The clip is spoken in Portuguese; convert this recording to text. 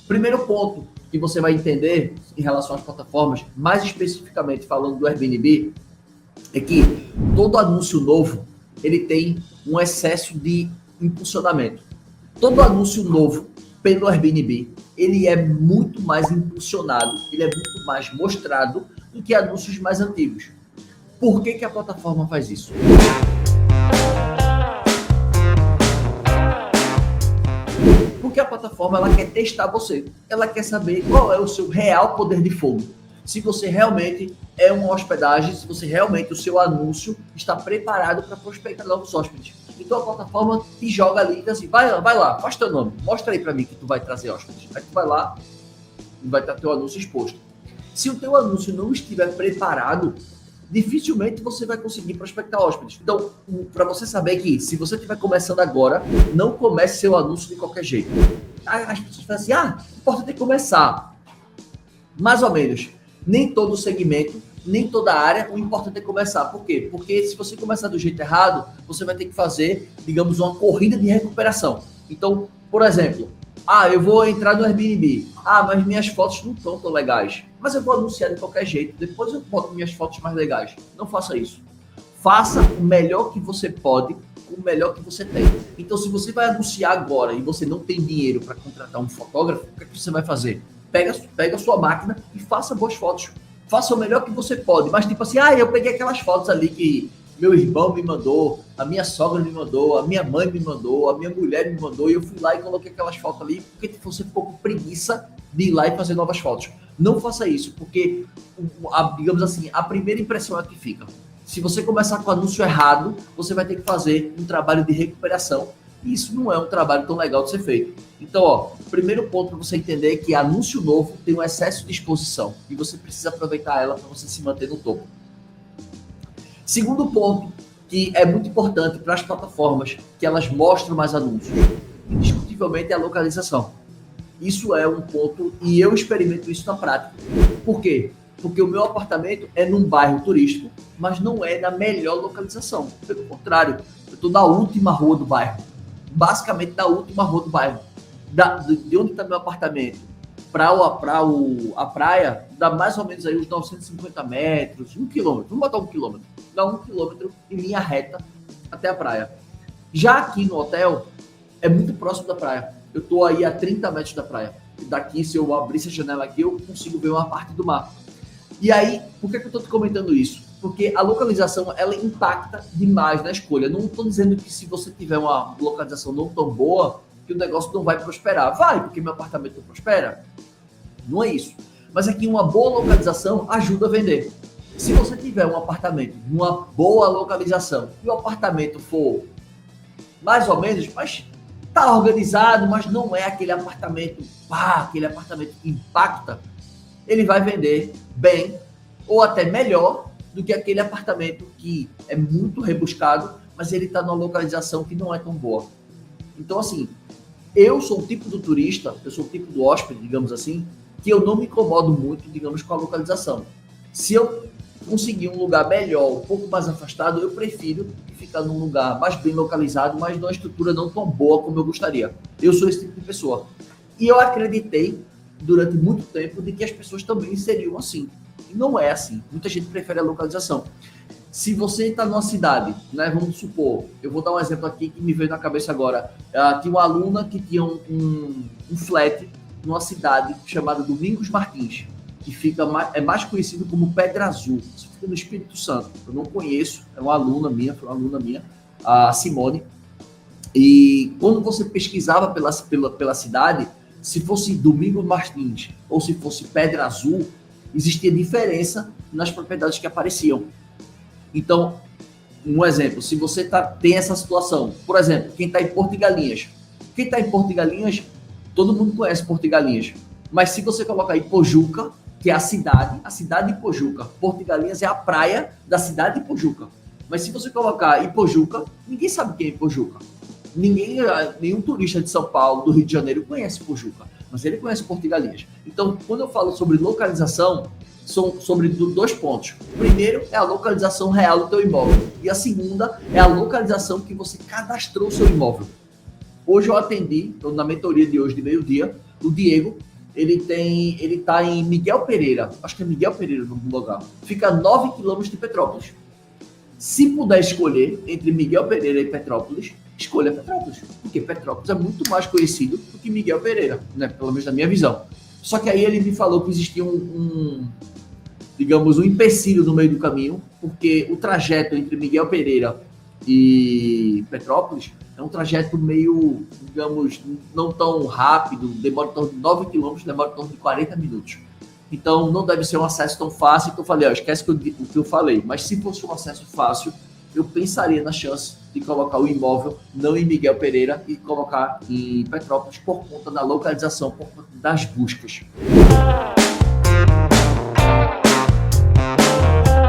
Primeiro ponto que você vai entender em relação às plataformas, mais especificamente falando do Airbnb, é que todo anúncio novo, ele tem um excesso de impulsionamento. Todo anúncio novo pelo Airbnb, ele é muito mais impulsionado, ele é muito mais mostrado do que anúncios mais antigos. Por que a plataforma faz isso? Porque a plataforma ela quer testar você, ela quer saber qual é o seu real poder de fogo. Se você realmente é uma hospedagem, se você realmente, o seu anúncio está preparado para prospectar novos hóspedes. Então a plataforma te joga ali e diz assim, vai lá, faz teu nome, mostra aí para mim que tu vai trazer hóspedes. Aí tu vai lá e vai estar teu anúncio exposto. Se o teu anúncio não estiver preparado, dificilmente você vai conseguir prospectar hóspedes. Então, para você saber que se você estiver começando agora, não comece seu anúncio de qualquer jeito. As pessoas falam assim, importante é começar. Mais ou menos. Nem todo segmento, nem toda área, o importante é começar. Por quê? Porque se você começar do jeito errado, você vai ter que fazer, digamos, uma corrida de recuperação. Então, por exemplo, eu vou entrar no Airbnb. Mas minhas fotos não estão tão legais. Mas eu vou anunciar de qualquer jeito. Depois eu boto minhas fotos mais legais. Não faça isso. Faça o melhor que você pode com o melhor que você tem. Então, se você vai anunciar agora e você não tem dinheiro para contratar um fotógrafo, o que é que você vai fazer? Pega a sua máquina e faça boas fotos. Faça o melhor que você pode. Mas tipo assim, eu peguei aquelas fotos ali que meu irmão me mandou, a minha sogra me mandou, a minha mãe me mandou, a minha mulher me mandou, e eu fui lá e coloquei aquelas fotos ali, porque você ficou com preguiça de ir lá e fazer novas fotos. Não faça isso, porque, digamos assim, a primeira impressão é que fica. Se você começar com o anúncio errado, você vai ter que fazer um trabalho de recuperação, e isso não é um trabalho tão legal de ser feito. Então, primeiro ponto para você entender é que anúncio novo tem um excesso de exposição, e você precisa aproveitar ela para você se manter no topo. Segundo ponto, que é muito importante para as plataformas, que elas mostram mais anúncios, indiscutivelmente é a localização. Isso é um ponto, e eu experimento isso na prática. Por quê? Porque o meu apartamento é num bairro turístico, mas não é na melhor localização. Pelo contrário, eu estou na última rua do bairro. Basicamente, na última rua do bairro. De onde está meu apartamento para a praia, dá mais ou menos aí uns 950 metros, 1 quilômetro. Vamos botar 1 quilômetro. Dá 1 quilômetro em linha reta até a praia. Já aqui no hotel, é muito próximo da praia. Eu estou aí a 30 metros da praia. Daqui, se eu abrir essa janela aqui, eu consigo ver uma parte do mar. E aí, por que eu estou te comentando isso? Porque a localização, ela impacta demais na escolha. Não estou dizendo que se você tiver uma localização não tão boa, que o negócio não vai prosperar. Vai, porque meu apartamento não prospera. Não é isso. Mas aqui uma boa localização ajuda a vender. Se você tiver um apartamento numa boa localização e o apartamento for mais ou menos, mas tá organizado, mas não é aquele apartamento que impacta, ele vai vender bem ou até melhor do que aquele apartamento que é muito rebuscado, mas ele está numa localização que não é tão boa. Então, assim, eu sou o tipo do turista, eu sou o tipo do hóspede, digamos assim, que eu não me incomodo muito, digamos, com a localização. Se eu conseguir um lugar melhor, um pouco mais afastado, eu prefiro ficar num lugar mais bem localizado, mas numa estrutura não tão boa como eu gostaria. Eu sou esse tipo de pessoa. E eu acreditei, durante muito tempo, de que as pessoas também seriam assim. E não é assim. Muita gente prefere a localização. Se você está numa cidade, né, vamos supor, eu vou dar um exemplo aqui que me veio na cabeça agora. Tinha uma aluna que tinha um flat numa cidade chamada Domingos Martins, que é mais conhecido como Pedra Azul. Isso fica no Espírito Santo. Eu não conheço, foi uma aluna minha, a Simone. E quando você pesquisava pela cidade, se fosse Domingos Martins ou se fosse Pedra Azul, existia diferença nas propriedades que apareciam. Então, um exemplo, se você tem essa situação, por exemplo, quem está em Porto de Galinhas. Quem está em Porto de Galinhas, todo mundo conhece Porto de Galinhas. Mas se você colocar aí Pojuca, que é a cidade de Pojuca. Porto de Galinhas é a praia da cidade de Pojuca. Mas se você colocar Ipojuca, ninguém sabe quem é Ipojuca. Nenhum turista de São Paulo, do Rio de Janeiro, conhece Pojuca. Mas ele conhece Porto de Galinhas. Então, quando eu falo sobre localização, são sobre 2 pontos. O primeiro é a localização real do teu imóvel. E a segunda é a localização que você cadastrou o seu imóvel. Hoje eu atendi, na mentoria de hoje, de meio-dia, o Diego, ele tá em Miguel Pereira, acho que é Miguel Pereira no lugar, fica a 9 quilômetros de Petrópolis. Se puder escolher entre Miguel Pereira e Petrópolis, escolha Petrópolis, porque Petrópolis é muito mais conhecido do que Miguel Pereira, né? Pelo menos na minha visão. Só que aí ele me falou que existia digamos, um empecilho no meio do caminho, porque o trajeto entre Miguel Pereira e Petrópolis é um trajeto meio, digamos, não tão rápido, demora em torno de 9 quilômetros, demora em torno de 40 minutos. Então, não deve ser um acesso tão fácil. Então, eu falei, esquece o que eu falei. Mas se fosse um acesso fácil, eu pensaria na chance de colocar o imóvel não em Miguel Pereira e colocar em Petrópolis por conta da localização, por conta das buscas.